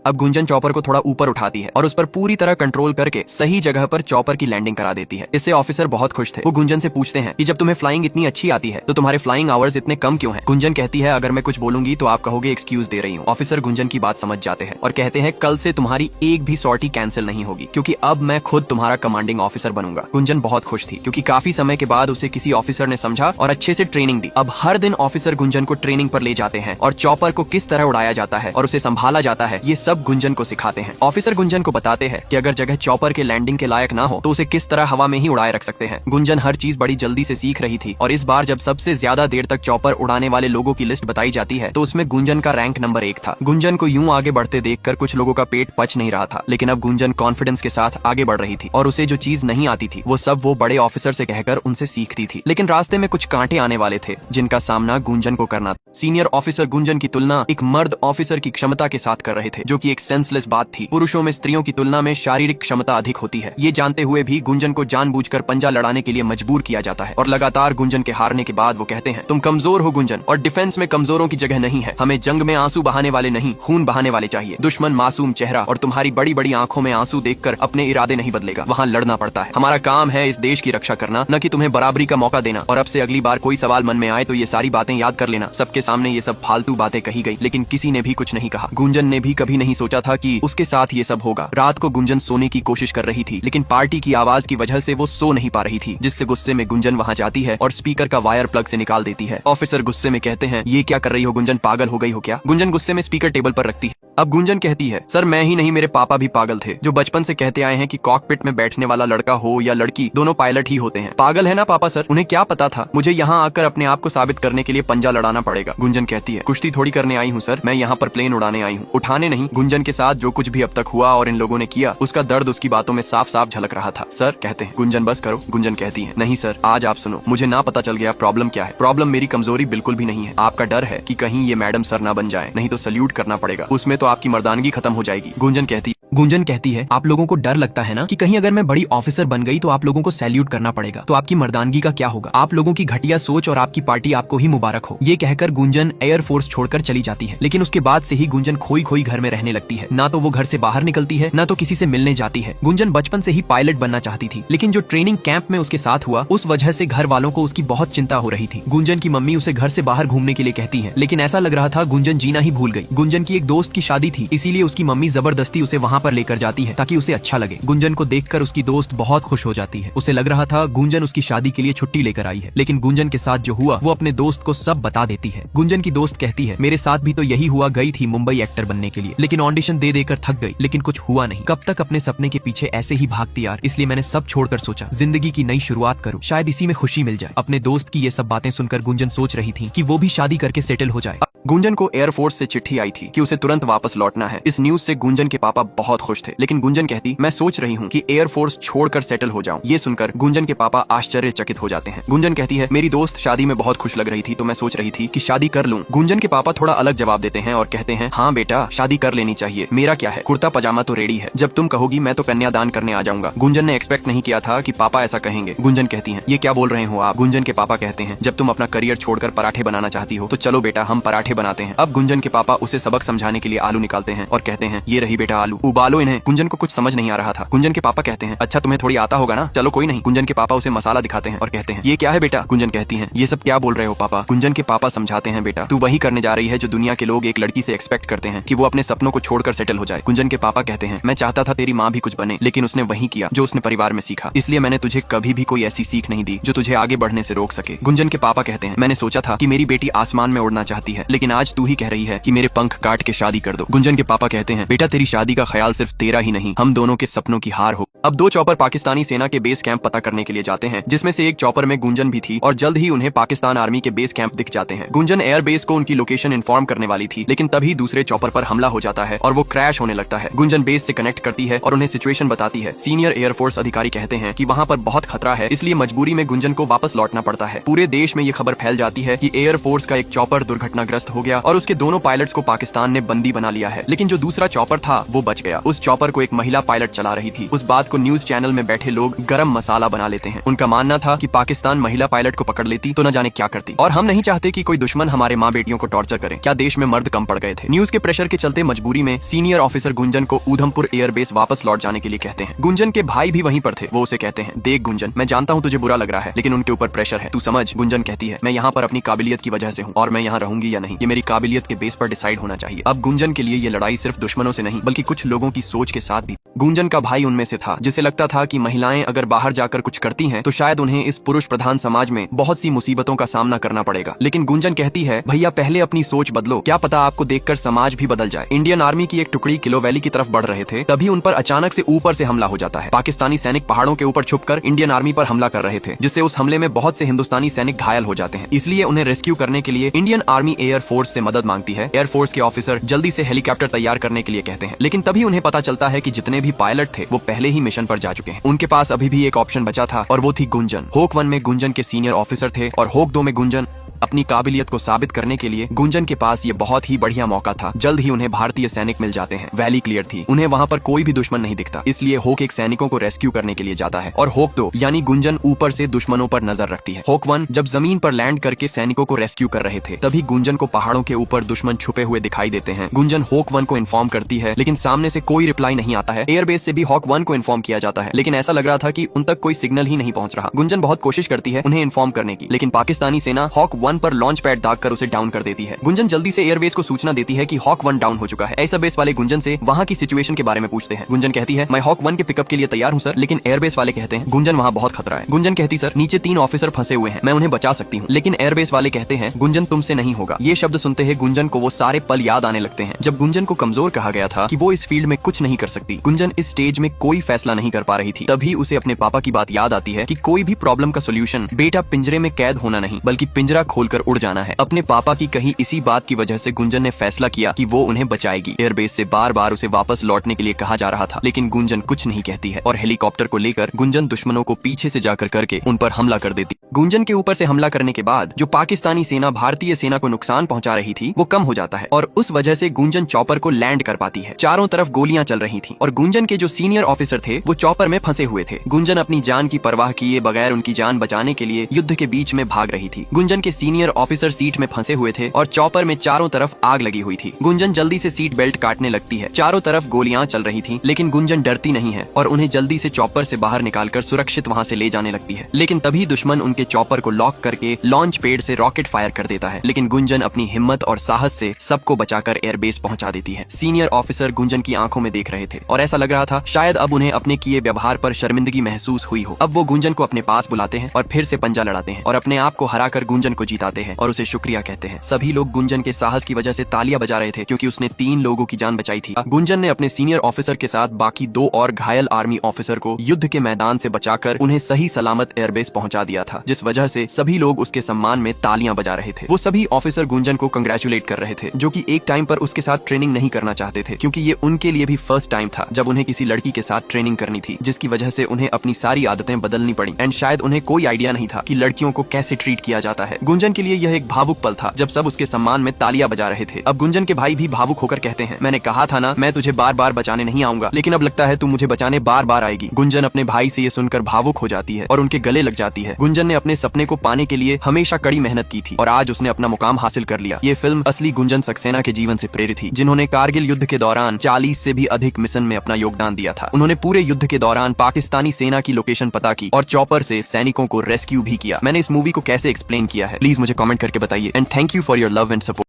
अब गुंजन चॉपर को थोड़ा ऊपर उठाती है और उस पर पूरी तरह कंट्रोल करके सही जगह पर चॉपर की लैंडिंग करा देती है। इससे ऑफिसर बहुत खुश थे। वो गुंजन से पूछते हैं कि जब तुम्हें फ्लाइंग इतनी अच्छी आती है तो तुम्हारे फ्लाइंग आवर्स इतने कम क्यों हैं? गुंजन कहती है अगर मैं कुछ बोलूंगी तो आप कहोगे एक्सक्यूज दे रही हूँ। ऑफिसर गुंजन की बात समझ जाते हैं और कहते हैं कल से तुम्हारी एक भी सॉर्टी कैंसिल नहीं होगी क्योंकि अब मैं खुद तुम्हारा कमांडिंग ऑफिसर बनूंगा। गुंजन बहुत खुश थी क्योंकि काफी समय के बाद उसे किसी ऑफिसर ने समझा और अच्छे से ट्रेनिंग दी। अब हर दिन ऑफिसर गुंजन को ट्रेनिंग पर ले जाते हैं और चॉपर को किस तरह उड़ाया जाता है और उसे संभाला जाता है ये सब गुंजन को सिखाते हैं। ऑफिसर गुंजन को बताते हैं कि अगर जगह चॉपर के लैंडिंग के लायक ना हो तो उसे किस तरह हवा में ही उड़ाए रख सकते हैं। गुंजन हर चीज बड़ी जल्दी से सीख रही थी और इस बार जब सबसे ज्यादा देर तक चॉपर उड़ाने वाले लोगों की लिस्ट बताई जाती है तो उसमें गुंजन का रैंक नंबर 1 था। गुंजन को यूं आगे बढ़ते देखकर कुछ लोगों का पेट पच नहीं रहा था, लेकिन अब गुंजन कॉन्फिडेंस के साथ आगे बढ़ रही थी और उसे जो चीज नहीं आती थी वो सब वो बड़े ऑफिसर से कहकर उनसे सीखती थी। लेकिन रास्ते में कुछ कांटे आने वाले थे जिनका सामना गुंजन को करना था। सीनियर ऑफिसर गुंजन की तुलना एक मर्द ऑफिसर की क्षमता के साथ कर रहे थे, जो कि एक सेंसलेस बात थी। पुरुषों में स्त्रियों की तुलना में शारीरिक क्षमता अधिक होती है। ये जानते हुए भी गुंजन को जानबूझकर पंजा लड़ाने के लिए मजबूर किया जाता है और लगातार गुंजन के हारने के बाद वो कहते हैं तुम कमजोर हो गुंजन, और डिफेंस में कमजोरों की जगह नहीं है। हमें जंग में आंसू बहाने वाले नहीं, खून बहाने वाले चाहिए। दुश्मन मासूम चेहरा और तुम्हारी बड़ी बड़ी आंखों में आंसू देखकर अपने इरादे नहीं बदलेगा, वहाँ लड़ना पड़ता है। हमारा काम है इस देश की रक्षा करना, न कि तुम्हें बराबरी का मौका देना। और अब से अगली बार कोई सवाल मन में आए तो ये सारी बातें याद कर लेना। सबके सामने ये सब फालतू बातें कही गई, लेकिन किसी ने भी कुछ नहीं कहा। गुंजन ने भी कभी नहीं सोचा था कि उसके साथ ये सब होगा। रात को गुंजन सोने की कोशिश कर रही थी, लेकिन पार्टी की आवाज की वजह से वो सो नहीं पा रही थी, जिससे गुस्से में गुंजन वहाँ जाती है और स्पीकर का वायर प्लग से निकाल देती है। ऑफिसर गुस्से में कहते हैं ये क्या कर रही हो गुंजन, पागल हो गई हो क्या? गुंजन गुस्से में स्पीकर टेबल पर रखती है। अब गुंजन कहती है सर मैं ही नहीं मेरे पापा भी पागल थे, जो बचपन से कहते आए हैं कि कॉकपिट में बैठने वाला लड़का हो या लड़की दोनों पायलट ही होते हैं। पागल है ना पापा सर, उन्हें क्या पता था मुझे यहाँ आकर अपने आप को साबित करने के लिए पंजा लड़ाना पड़ेगा। गुंजन कहती है कुश्ती थोड़ी करने आई हूँ सर, मैं यहाँ पर प्लेन उड़ाने आई हूँ, उठाने नहीं। गुंजन के साथ जो कुछ भी अब तक हुआ और इन लोगों ने किया उसका दर्द उसकी बातों में साफ साफ झलक रहा था। सर कहते हैं गुंजन बस करो। गुंजन कहती है नहीं सर आज आप सुनो, मुझे ना पता चल गया प्रॉब्लम क्या है। प्रॉब्लम मेरी कमजोरी बिल्कुल भी नहीं है, आपका डर है कि कहीं ये मैडम सर ना बन जाए, नहीं तो सल्यूट करना पड़ेगा, उसमें तो आपकी मर्दानगी खत्म हो जाएगी। गुंजन कहती है आप लोगों को डर लगता है ना कि कहीं अगर मैं बड़ी ऑफिसर बन गई तो आप लोगों को सैल्यूट करना पड़ेगा, तो आपकी मर्दानगी का क्या होगा? आप लोगों की घटिया सोच और आपकी पार्टी आपको ही मुबारक हो। ये कहकर गुंजन एयरफोर्स छोड़कर चली जाती है, लेकिन उसके बाद से ही गुंजन खोई खोई घर में रहने लगती है। ना तो वो घर से बाहर निकलती है, ना तो किसी से मिलने जाती है। गुंजन बचपन से ही पायलट बनना चाहती थी, लेकिन जो ट्रेनिंग कैंप में उसके साथ हुआ उस वजह से घर वालों को उसकी बहुत चिंता हो रही थी। गुंजन की मम्मी उसे घर से बाहर घूमने के लिए कहती है, लेकिन ऐसा लग रहा था गुंजन जीना ही भूल गई। गुंजन की एक दोस्त की शादी थी, इसीलिए उसकी मम्मी जबरदस्ती उसे वहाँ पर लेकर जाती है ताकि उसे अच्छा लगे। गुंजन को देखकर उसकी दोस्त बहुत खुश हो जाती है। उसे लग रहा था गुंजन उसकी शादी के लिए छुट्टी लेकर आई है, लेकिन गुंजन के साथ जो हुआ वो अपने दोस्त को सब बता देती है। गुंजन की दोस्त कहती है मेरे साथ भी तो यही हुआ, गई थी मुंबई एक्टर बनने के लिए, लेकिन ऑडिशन दे देकर थक गई, लेकिन कुछ हुआ नहीं। कब तक अपने सपने के पीछे ऐसे ही भागती यार, इसलिए मैंने सब छोड़कर सोचा जिंदगी की नई शुरुआत करूं, शायद इसी में खुशी मिल जाए। अपने दोस्त की ये सब बातें सुनकर गुंजन सोच रही थी कि वो भी शादी करके सेटल हो जाए। गुंजन को एयरफोर्स से चिट्ठी आई थी कि उसे तुरंत वापस लौटना है। इस न्यूज से गुंजन के पापा बहुत खुश थे, लेकिन गुंजन कहती मैं सोच रही हूँ कि एयरफोर्स छोड़कर सेटल हो जाऊं। ये सुनकर गुंजन के पापा आश्चर्यचकित हो जाते हैं। गुंजन कहती है मेरी दोस्त शादी में बहुत खुश लग रही थी तो मैं सोच रही थी कि शादी कर लूं। गुंजन के पापा थोड़ा अलग जवाब देते हैं और कहते हैं हाँ बेटा शादी कर लेनी चाहिए, मेरा क्या है, कुर्ता पजामा तो रेडी है, जब तुम कहोगी मैं तो कन्यादान करने आ जाऊंगा। गुंजन ने एक्सपेक्ट नहीं किया था कि पापा ऐसा कहेंगे। गुंजन कहती है ये क्या बोल रहे हो आप? गुंजन के पापा कहते हैं जब तुम अपना करियर छोड़कर पराठे बनाना चाहती हो तो चलो बेटा हम पराठे बनाते हैं। अब गुंजन के पापा उसे सबक समझाने के लिए आलू निकालते हैं और कहते हैं ये रही बेटा आलू, उबालो इन्हें। गुंजन को कुछ समझ नहीं आ रहा था। गुंजन के पापा कहते हैं अच्छा तुम्हें थोड़ी आता होगा ना, चलो कोई नहीं। गुंजन के पापा उसे मसाला दिखाते हैं और कहते हैं ये क्या है बेटा? गुंजन कहती है ये सब क्या बोल रहे हो पापा? गुंजन के पापा समझाते हैं बेटा तू वही करने जा रही है जो दुनिया के लोग एक लड़की से एक्सपेक्ट करते हैं कि वो अपने सपनों को छोड़कर सेटल हो जाए। गुंजन के पापा कहते हैं मैं चाहता था तेरी माँ भी कुछ बने, लेकिन उसने वही किया जो उसने परिवार में सीखा, इसलिए मैंने तुझे कभी भी कोई ऐसी सीख नहीं दी जो तुझे आगे बढ़ने से रोक सके। गुंजन के पापा कहते हैं मैंने सोचा था कि मेरी बेटी आसमान में उड़ना चाहती है, लेकिन आज तू ही कह रही है कि मेरे पंख काट के शादी कर दो। गुंजन के पापा कहते हैं बेटा तेरी शादी का ख्याल सिर्फ तेरा ही नहीं, हम दोनों के सपनों की हार हो। अब दो चॉपर पाकिस्तानी सेना के बेस कैंप पता करने के लिए जाते हैं, जिसमें से एक चॉपर में गुंजन भी थी और जल्द ही उन्हें पाकिस्तान आर्मी के बेस कैंप दिख जाते हैं। गुंजन एयर बेस को उनकी लोकेशन इन्फॉर्म करने वाली थी, लेकिन तभी दूसरे चॉपर पर हमला हो जाता है और वो क्रैश होने लगता है। गुंजन बेस से कनेक्ट करती है और उन्हें सिचुएशन बताती है। सीनियर एयरफोर्स अधिकारी कहते हैं कि वहाँ पर बहुत खतरा है, इसलिए मजबूरी में गुंजन को वापस लौटना पड़ता है। पूरे देश में ये खबर फैल जाती है कि एयरफोर्स का एक चॉपर दुर्घटनाग्रस्त हो गया और उसके दोनों पायलट्स को पाकिस्तान ने बंदी बना लिया है, लेकिन जो दूसरा चॉपर था वो बच गया। उस चॉपर को एक महिला पायलट चला रही थी। उस बात को न्यूज चैनल में बैठे लोग गरम मसाला बना लेते हैं। उनका मानना था कि पाकिस्तान महिला पायलट को पकड़ लेती तो न जाने क्या करती, और हम नहीं चाहते कि कोई दुश्मन हमारे माँ बेटियों को टॉर्चर करे। क्या देश में मर्द कम पड़ गए थे? न्यूज के प्रेशर के चलते मजबूरी में सीनियर ऑफिसर गुंजन को ऊधमपुर एयरबेस वापस लौट जाने के लिए कहते हैं। गुंजन के भाई भी वहीं पर थे। वो उसे कहते हैं, देख गुंजन, मैं जानता हूँ तुझे बुरा लग रहा है, लेकिन उनके ऊपर प्रेशर है, तू समझ। गुंजन कहती है, मैं यहाँ पर अपनी काबिलियत की वजह से हूँ और मैं यहाँ रहूंगी या नहीं ये मेरी काबिलियत के बेस पर डिसाइड होना चाहिए। अब गुंजन के लिए ये लड़ाई सिर्फ दुश्मनों से नहीं बल्कि कुछ लोगों की सोच के साथ भी। गुंजन का भाई उनमें से था जिसे लगता था कि महिलाएं अगर बाहर जाकर कुछ करती हैं तो शायद उन्हें इस पुरुष प्रधान समाज में बहुत सी मुसीबतों का सामना करना पड़ेगा। लेकिन गुंजन कहती है, भैया पहले अपनी सोच बदलो, क्या पता आपको देखकर समाज भी बदल जाए। इंडियन आर्मी की एक टुकड़ी किलो वैली की तरफ बढ़ रहे थे, तभी उन पर अचानक से ऊपर से हमला हो जाता है। पाकिस्तानी सैनिक पहाड़ों के ऊपर छुपकर इंडियन आर्मी पर हमला कर रहे थे, जिससे उस हमले में बहुत से हिंदुस्तानी सैनिक घायल हो जाते हैं। इसलिए उन्हें रेस्क्यू करने के लिए इंडियन आर्मी एयर फोर्स से मदद मांगती है। एयर फोर्स के ऑफिसर जल्दी से हेलीकॉप्टर तैयार करने के लिए कहते हैं, लेकिन तभी उन्हें पता चलता है कि जितने भी पायलट थे वो पहले ही मिशन पर जा चुके हैं। उनके पास अभी भी एक ऑप्शन बचा था और वो थी गुंजन। होक 1 में गुंजन के सीनियर ऑफिसर थे और होक 2 में गुंजन। अपनी काबिलियत को साबित करने के लिए गुंजन के पास ये बहुत ही बढ़िया मौका था। जल्द ही उन्हें भारतीय सैनिक मिल जाते हैं। वैली क्लियर थी, उन्हें वहाँ पर कोई भी दुश्मन नहीं दिखता, इसलिए होक एक सैनिकों को रेस्क्यू करने के लिए जाता है और होक 2 यानी गुंजन ऊपर से दुश्मनों पर नजर रखती है। होक 1 जब जमीन पर लैंड करके सैनिकों को रेस्क्यू कर रहे थे, तभी गुंजन को पहाड़ों के ऊपर दुश्मन छुपे हुए दिखाई देते हैं। गुंजन होक 1 को इन्फॉर्म करती है, लेकिन सामने से कोई रिप्लाई नहीं आता है। एयरबेस से भी होक 1 को इन्फॉर्म किया जाता है, लेकिन ऐसा लग रहा था कि उन तक कोई सिग्नल ही नहीं पहुंच रहा। गुंजन बहुत कोशिश करती है उन्हें इन्फॉर्म करने की, लेकिन पाकिस्तानी सेना होक 1 पर लॉन्च पैड कर उसे डाउन कर देती है। गुंजन जल्दी से एयरबेस को सूचना देती है कि हॉक 1 डाउन हो चुका है। एयरबेस वाले गुंजन से वहाँ की सिचुएशन के बारे में पूछते हैं। गुंजन कहती है, मैं हॉक 1 के पिकअप के लिए तैयार हूँ सर, लेकिन एयरबेस वाले कहते हैं, गुंजन वहाँ बहुत खतरा है। गुंजन कहती, सर नीचे 3 ऑफिसर फंसे हुए हैं, मैं उन्हें बचा सकती हूँ। लेकिन एयरबेस वाले कहते हैं, गुंजन तुमसे नहीं होगा। ये शब्द सुनते ही गुंजन को वो सारे पल याद आने लगते हैं जब गुंजन को कमजोर कहा गया था कि वो इस फील्ड में कुछ नहीं कर सकती। गुंजन इस स्टेज में कोई फैसला नहीं कर पा रही थी। तभी उसे अपने पापा की बात याद आती है कि कोई भी प्रॉब्लम का सोल्यूशन बेटा पिंजरे में कैद होना नहीं बल्कि पिंजरा खोलकर उड़ जाना है। अपने पापा की कही इसी बात की वजह से गुंजन ने फैसला किया कि वो उन्हें बचाएगी। एयरबेस से बार बार उसे वापस लौटने के लिए कहा जा रहा था, लेकिन गुंजन कुछ नहीं कहती है और हेलीकॉप्टर को लेकर गुंजन दुश्मनों को पीछे से जाकर करके उन पर हमला कर देती। गुंजन के ऊपर से हमला करने के बाद जो पाकिस्तानी सेना भारतीय सेना को नुकसान पहुंचा रही थी वो कम हो जाता है और उस वजह से गुंजन चॉपर को लैंड कर पाती है। चारों तरफ गोलियां चल रही थी और गुंजन के जो सीनियर ऑफिसर थे वो चॉपर में फंसे हुए थे। गुंजन अपनी जान की परवाह किए बगैर उनकी जान बचाने के लिए युद्ध के बीच में भाग रही थी। गुंजन के सीनियर ऑफिसर सीट में फंसे हुए थे और चॉपर में चारों तरफ आग लगी हुई थी। गुंजन जल्दी से सीट बेल्ट काटने लगती है। चारों तरफ गोलियां चल रही थी, लेकिन गुंजन डरती नहीं है और उन्हें जल्दी से चॉपर से बाहर निकालकर सुरक्षित वहां से ले जाने लगती है। लेकिन तभी दुश्मन उनके चॉपर को लॉक करके लॉन्च पैड से रॉकेट फायर कर देता है, लेकिन गुंजन अपनी हिम्मत और साहस से सबको बचाकर एयरबेस पहुंचा देती है। सीनियर ऑफिसर गुंजन की आंखों में देख रहे थे और ऐसा लग रहा था शायद अब उन्हें अपने किए व्यवहार पर शर्मिंदगी महसूस हुई हो। अब वो गुंजन को अपने पास बुलाते हैं और फिर से पंजा लड़ाते हैं और अपने आप को हराकर गुंजन को जीताते हैं और उसे शुक्रिया कहते हैं। सभी लोग गुंजन के साहस की वजह से तालियां बजा रहे थे क्योंकि उसने 3 लोगों की जान बचाई थी। गुंजन ने अपने सीनियर ऑफिसर के साथ बाकी 2 और घायल आर्मी ऑफिसर को युद्ध के मैदान से बचाकर उन्हें सही सलामत एयरबेस पहुंचा दिया था, जिस वजह से सभी लोग उसके सम्मान में तालियां बजा रहे थे। वो सभी ऑफिसर गुंजन को कंग्रेचुलेट कर रहे थे, जो कि एक टाइम पर उसके साथ ट्रेनिंग नहीं करना चाहते थे क्योंकि ये उनके लिए भी फर्स्ट टाइम था जब उन्हें किसी लड़की के साथ ट्रेनिंग करनी थी, जिसकी वजह से उन्हें अपनी सारी आदतें बदलनी पड़ी एंड शायद उन्हें कोई आइडिया नहीं था कि लड़कियों को कैसे ट्रीट किया जाता है। गुंजन के लिए यह एक भावुक पल था जब सब उसके सम्मान में तालियां बजा रहे थे। अब गुंजन के भाई भी भावुक होकर कहते हैं, मैंने कहा था ना मैं तुझे बार बार बचाने नहीं आऊंगा, लेकिन अब लगता है तू मुझे बचाने बार बार आएगी। गुंजन अपने भाई से ये सुनकर भावुक हो जाती है और उनके गले लग जाती है। गुंजन ने अपने सपने को पाने के लिए हमेशा कड़ी मेहनत की थी और आज उसने अपना मुकाम हासिल कर लिया। ये फिल्म असली गुंजन सक्सेना के जीवन से प्रेरित थी, जिन्होंने कारगिल युद्ध के दौरान 40 से भी अधिक मिशन में अपना योगदान दिया था। उन्होंने पूरे युद्ध के दौरान पाकिस्तानी सेना की लोकेशन पता की और चॉपर से सैनिकों को रेस्क्यू भी किया। मैंने इस मूवी को कैसे एक्सप्लेन किया है प्लीज मुझे कमेंट करके बताइए and thank you for your love and support.